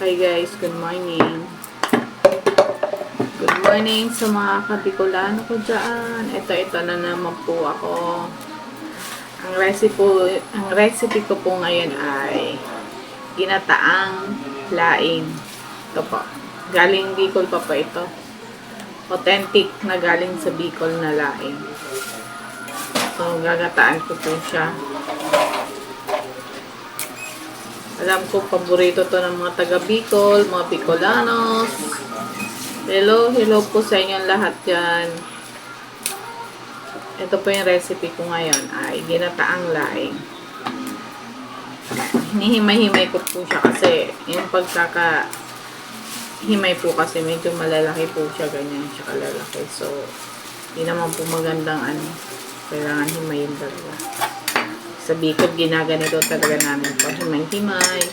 Hi guys, good morning. Good morning sa mga kabikolano ko dyan. Ito na naman po ako. Ang recipe ko po ngayon ay ginataang laing. Ito po. Galing Bicol pa po ito. Authentic na galing sa Bicol na laing. So, gagataan ko po siya. Alam ko, paborito to ng mga taga Bicol, mga Bicolanos. Hello po sa inyong lahat dyan. Ito po yung recipe ko ngayon ay ginataang laing. Hinihimay-himay ko po siya kasi yung pagkaka-himay po kasi medyo malalaki po siya, ganyan siya kalalaki. So, hindi naman po magandang kailangan himayin talaga. Sa Bicol, ginaganito talaga namin pag himay-himay.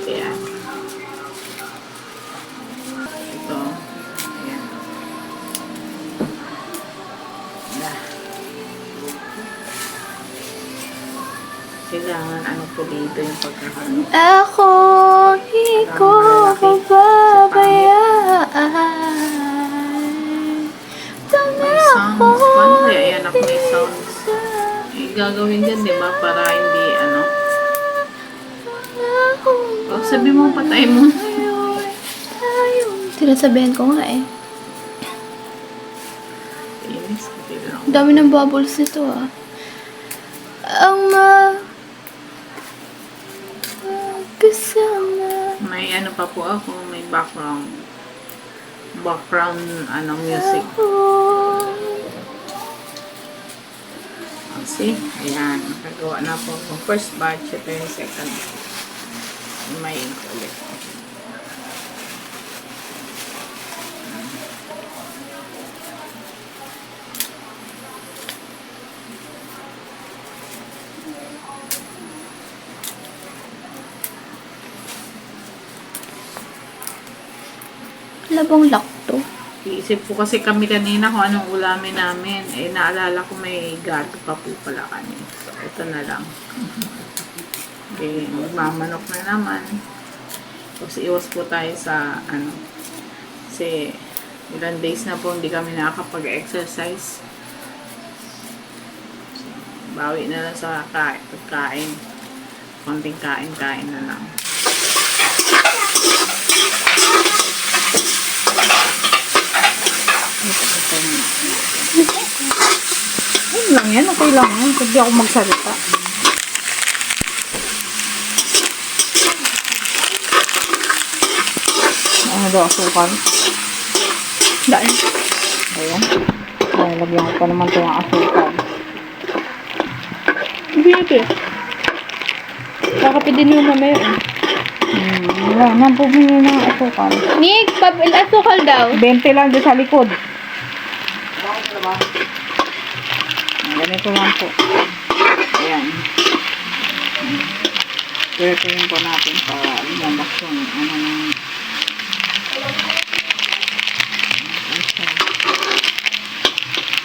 Ayan. Ito. Ayan. Kailangan po dito yung pagkakaroon. Ako, hindi ko pababayaan. May sounds. Paano kaya anak may sounds? Gagawin dyan, di ba? Para hindi, sabi mo, patay mo. Sinasabihan ko nga eh. Inis, lang. Dami ng bubbles nito ah. Ang kasama. May pa po ako, may background music. See? Ayan, nakagawa na po. First batch, ito yung second. May ink ulit. Labong lock to. Iisip po kasi kami kanina kung anong ulamin namin. Naalala ko may gato pa po pala kami. So, ito na lang. Okay, magmamanok na naman. Kasi iwas po tayo sa kasi ilang days na po hindi kami nakakapag-exercise. So, bawi na lang sa pagkain. Konting kain na lang. Ayun lang yan, okay lang yan. Hindi ako magsalita. Ano daw, asukal? Daan. Ayan. Ay, lagyan ko pa naman ito ng asukal. Hindi ito eh. Kakapidin mo mamaya eh. Wala, nang bumili ng asukal. Nick, asukal daw. 20 lang dyan sa likod. Ganito lang po. Ayan. Pwede po natin para lumabas yung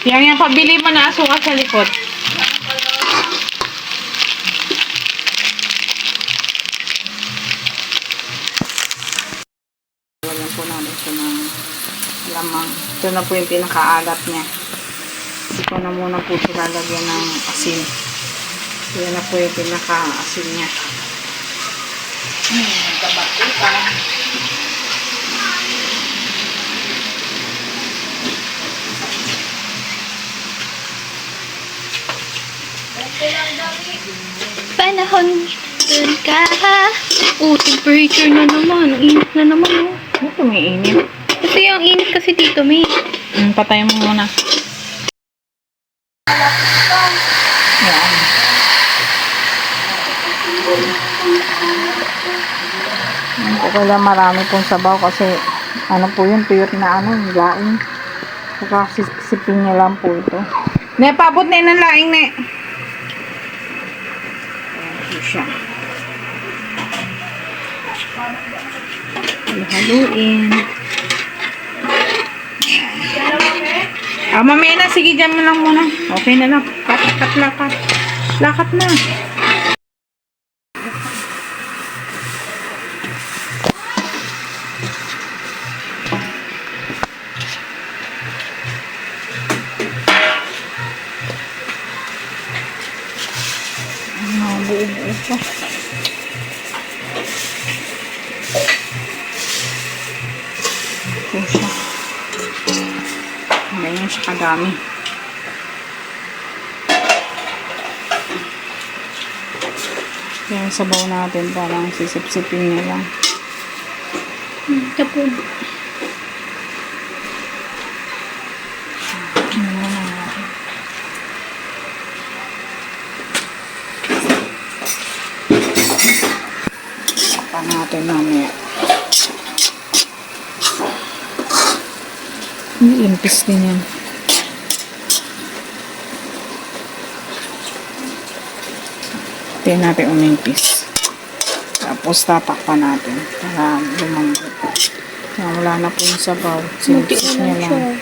Yan, pabili mo na asukal sa likod. Wala po namin siya ng lamang. Ito na po yung pinakaalat niya. Hindi ko na muna po lalagyan ng asin. Yan na po yung pinaka-asin niya. Kabatutan. Panahon dun ka. Temperature na naman. Init na naman oh. Ito may init. Kasi yung init kasi dito may. Patay mo muna. Yan. Okay lang, marami pong sabaw kasi po yun, pure na laing. Saka sipin niya lang po ito. Ne, paabot na yun ng laing, ne. Ayan siya. Haluin. Mamaya na. Sige, dyan mo lang muna. Okay na lang. Lakat na. buo-buo pa. Ito siya. Ganyan siya kadami. Yan sabaw natin, parang sisip-sipin niya lang. Tapos. Pa natin mamaya. Impis din yan. Hintayin natin umimpis. Tapos tatakpan natin para lumambot. Wala na po yung sabaw. Sinipsip niya lang.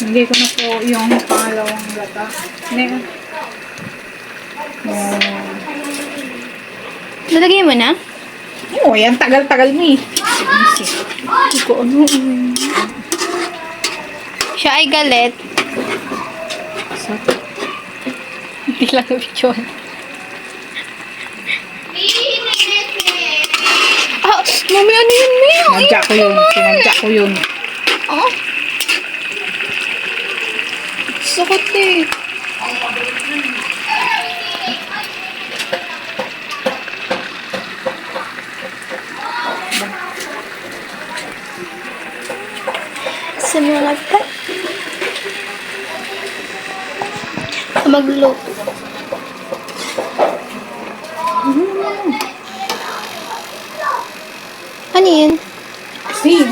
Hindi ko na po yung pangalawang gata. Lalagyan mo na? Oo, yan tagal-tagal mo eh. Hindi ko ano. Siya ay galit. Hindi lang na video. Ah, mami, ano yun, Mio? Sinadya ko yun. Sinadya ko yun. Ah. Sakot eh. Simulat ka. Magluto. Ano yun? Sim.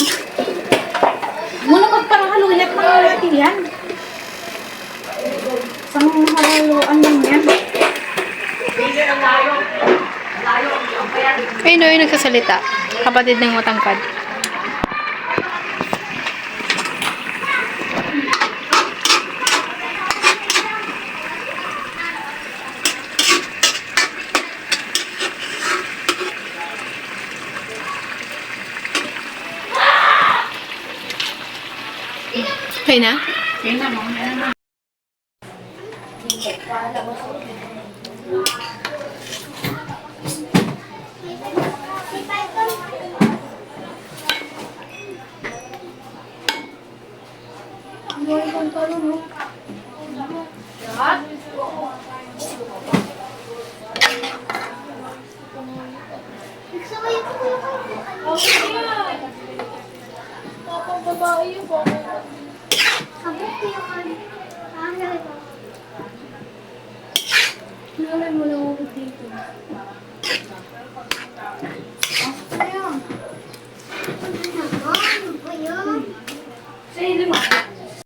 Muna magparahaluin at mga yan. Isang haluan lang yan. Ay, no, yung nagsasalita. Kapatid ng matangkad. Okay na? Okay na, mamaya na. Sa